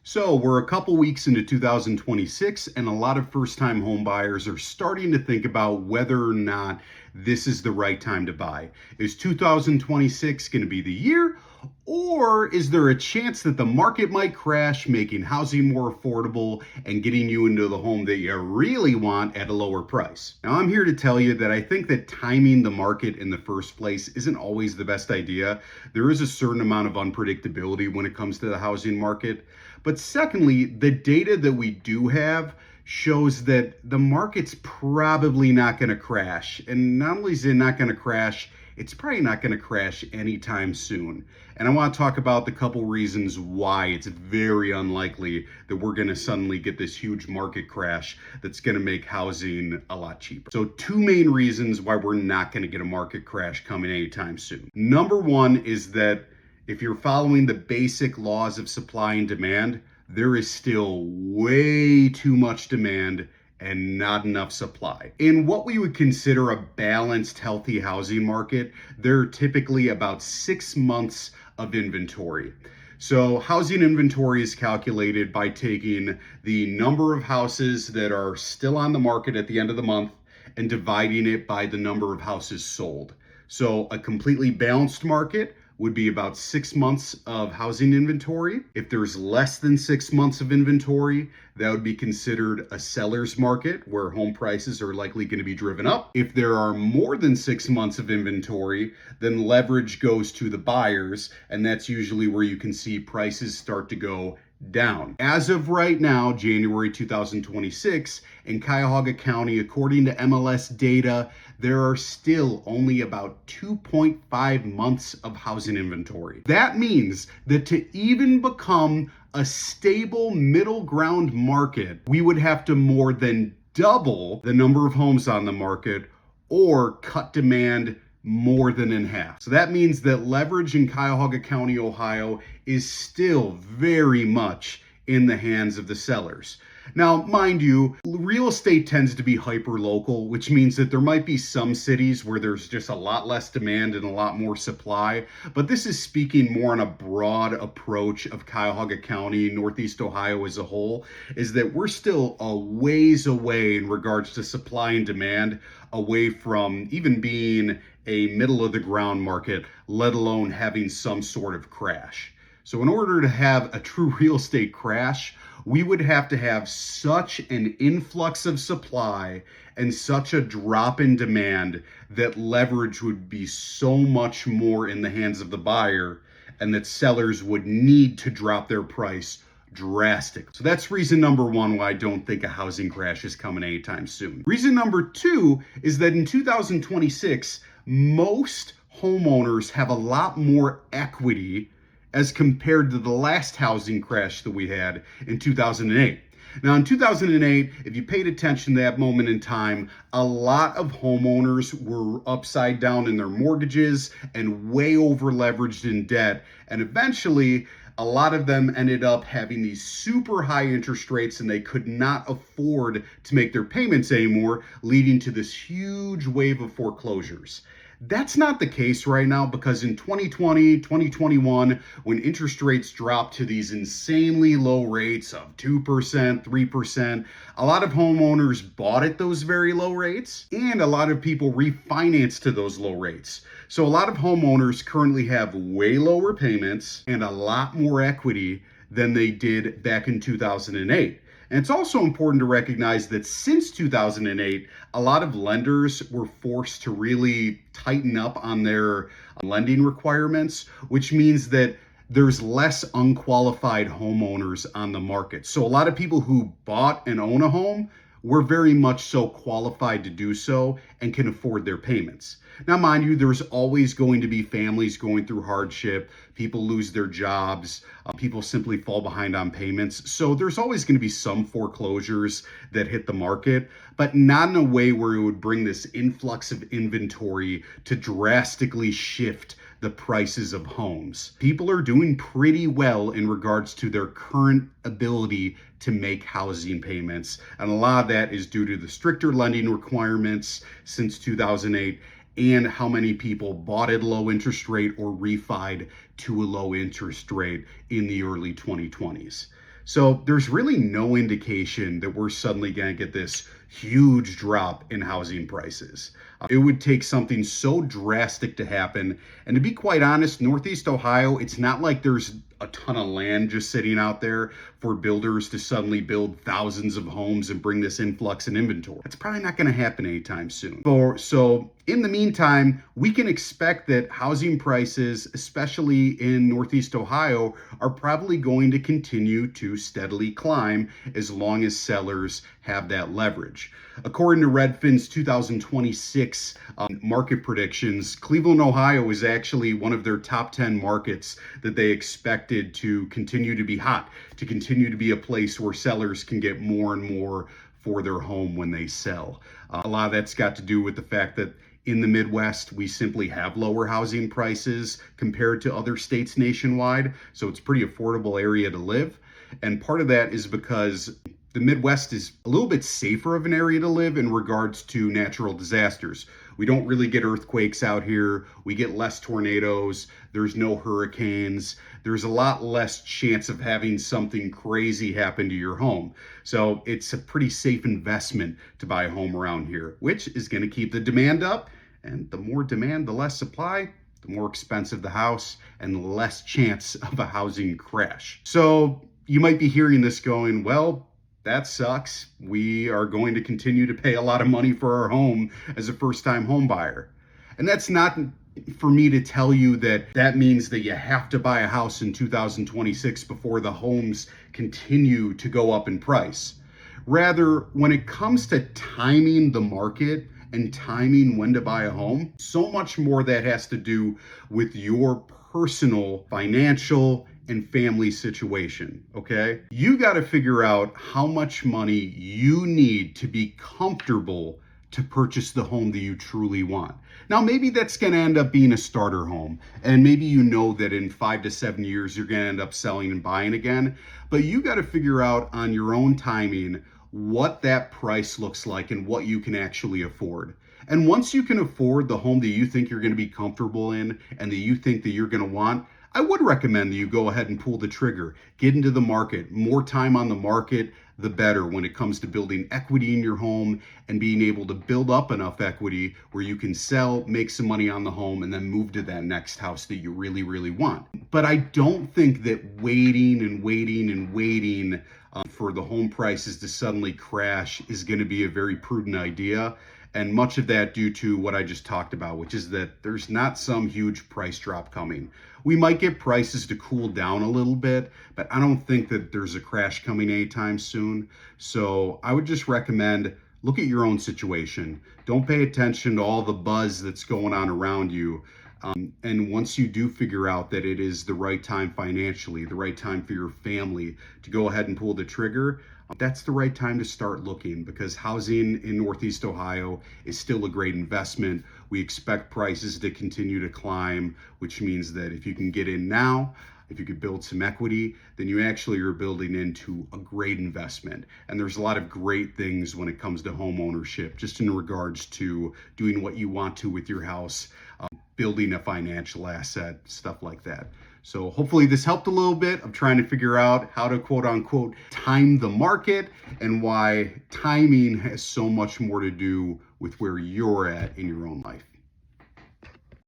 So we're a couple weeks into 2026, and a lot of first-time home buyers are starting to think about whether or not this is the right time to buy. Is 2026 going to be the year, or is there a chance that the market might crash, making housing more affordable and getting you into the home that you really want at a lower price? Now, I'm here to tell you that I think that timing the market in the first place isn't always the best idea. There is a certain amount of unpredictability when it comes to the housing market. But secondly, the data that we do have shows that the market's probably not going to crash. And not only is it not going to crash, it's probably not going to crash anytime soon. And I want to talk about the couple reasons why it's very unlikely that we're going to suddenly get this huge market crash that's going to make housing a lot cheaper. So two main reasons why we're not going to get a market crash coming anytime soon. Number one is that if you're following the basic laws of supply and demand, there is still way too much demand and not enough supply. In what we would consider a balanced, healthy housing market, there are typically about 6 months of inventory. So housing inventory is calculated by taking the number of houses that are still on the market at the end of the month and dividing it by the number of houses sold. So a completely balanced market would be about 6 months of housing inventory. If there's less than 6 months of inventory, that would be considered a seller's market where home prices are likely going to be driven up. If there are more than 6 months of inventory, then leverage goes to the buyers, and that's usually where you can see prices start to go down. As of right now, January 2026, in Cuyahoga County, according to MLS data, there are still only about 2.5 months of housing inventory. That means that to even become a stable middle ground market, we would have to more than double the number of homes on the market or cut demand more than in half. So that means that leverage in Cuyahoga County, Ohio is still very much in the hands of the sellers. Now, mind you, real estate tends to be hyper-local, which means that there might be some cities where there's just a lot less demand and a lot more supply, but this is speaking more on a broad approach of Cuyahoga County, Northeast Ohio as a whole, is that we're still a ways away in regards to supply and demand, away from even being a middle of the ground market, let alone having some sort of crash. So in order to have a true real estate crash, we would have to have such an influx of supply and such a drop in demand that leverage would be so much more in the hands of the buyer, and that sellers would need to drop their price drastic. So that's reason number one why I don't think a housing crash is coming anytime soon. Reason number two is that in 2026, most homeowners have a lot more equity as compared to the last housing crash that we had in 2008. Now, in 2008, if you paid attention to that moment in time, a lot of homeowners were upside down in their mortgages and way over leveraged in debt. And eventually, a lot of them ended up having these super high interest rates and they could not afford to make their payments anymore, leading to this huge wave of foreclosures. That's not the case right now, because in 2020, 2021, when interest rates dropped to these insanely low rates of 2%, 3%, a lot of homeowners bought at those very low rates, and a lot of people refinanced to those low rates. So a lot of homeowners currently have way lower payments and a lot more equity than they did back in 2008. And it's also important to recognize that since 2008, a lot of lenders were forced to really tighten up on their lending requirements, which means that there's less unqualified homeowners on the market. So a lot of people who bought and own a home were very much so qualified to do so and can afford their payments. Now, mind you, there's always going to be families going through hardship. People lose their jobs. People simply fall behind on payments. So there's always going to be some foreclosures that hit the market, but not in a way where it would bring this influx of inventory to drastically shift the prices of homes. People are doing pretty well in regards to their current ability to make housing payments. And a lot of that is due to the stricter lending requirements since 2008 and how many people bought at a low interest rate or refied to a low interest rate in the early 2020s. So there's really no indication that we're suddenly going to get this huge drop in housing prices. It would take something so drastic to happen. And to be quite honest, Northeast Ohio, it's not like there's a ton of land just sitting out there for builders to suddenly build thousands of homes and bring this influx in inventory. It's probably not going to happen anytime soon. So in the meantime, we can expect that housing prices, especially in Northeast Ohio, are probably going to continue to steadily climb as long as sellers have that leverage. According to Redfin's 2026 market predictions, Cleveland, Ohio is actually one of their top 10 markets that they expected to continue to be hot, to continue to be a place where sellers can get more and more for their home when they sell. A lot of that's got to do with the fact that in the Midwest, we simply have lower housing prices compared to other states nationwide. So it's a pretty affordable area to live. And part of that is because the Midwest is a little bit safer of an area to live in regards to natural disasters. We don't really get earthquakes out here. We get less tornadoes. There's no hurricanes. There's a lot less chance of having something crazy happen to your home. So it's a pretty safe investment to buy a home around here, which is going to keep the demand up. And the more demand, the less supply, the more expensive the house, and the less chance of a housing crash. So you might be hearing this going, well, that sucks. We are going to continue to pay a lot of money for our home as a first-time home buyer. And that's not for me to tell you that that means that you have to buy a house in 2026 before the homes continue to go up in price. Rather, when it comes to timing the market and timing when to buy a home, so much more that has to do with your personal, financial, and family situation, okay? You got to figure out how much money you need to be comfortable to purchase the home that you truly want. Now, maybe that's going to end up being a starter home, and maybe you know that in 5 to 7 years, you're going to end up selling and buying again, but you got to figure out on your own timing what that price looks like and what you can actually afford. And once you can afford the home that you think you're going to be comfortable in and that you think that you're going to want, I would recommend that you go ahead and pull the trigger, get into the market. More time on the market, the better when it comes to building equity in your home and being able to build up enough equity where you can sell, make some money on the home, and then move to that next house that you really, really want. But I don't think that waiting for the home prices to suddenly crash is going to be a very prudent idea. And much of that due to what I just talked about, which is that there's not some huge price drop coming. We might get prices to cool down a little bit, but I don't think that there's a crash coming anytime soon. So I would just recommend look at your own situation. Don't pay attention to all the buzz that's going on around you. And once you do figure out that it is the right time financially, the right time for your family to go ahead and pull the trigger, that's the right time to start looking, because housing in Northeast Ohio is still a great investment. We expect prices to continue to climb, which means that if you can get in now, if you could build some equity, then you actually are building into a great investment. And there's a lot of great things when it comes to home ownership, just in regards to doing what you want to with your house, building a financial asset, stuff like that. So hopefully this helped a little bit of trying to figure out how to quote unquote time the market and why timing has so much more to do with where you're at in your own life.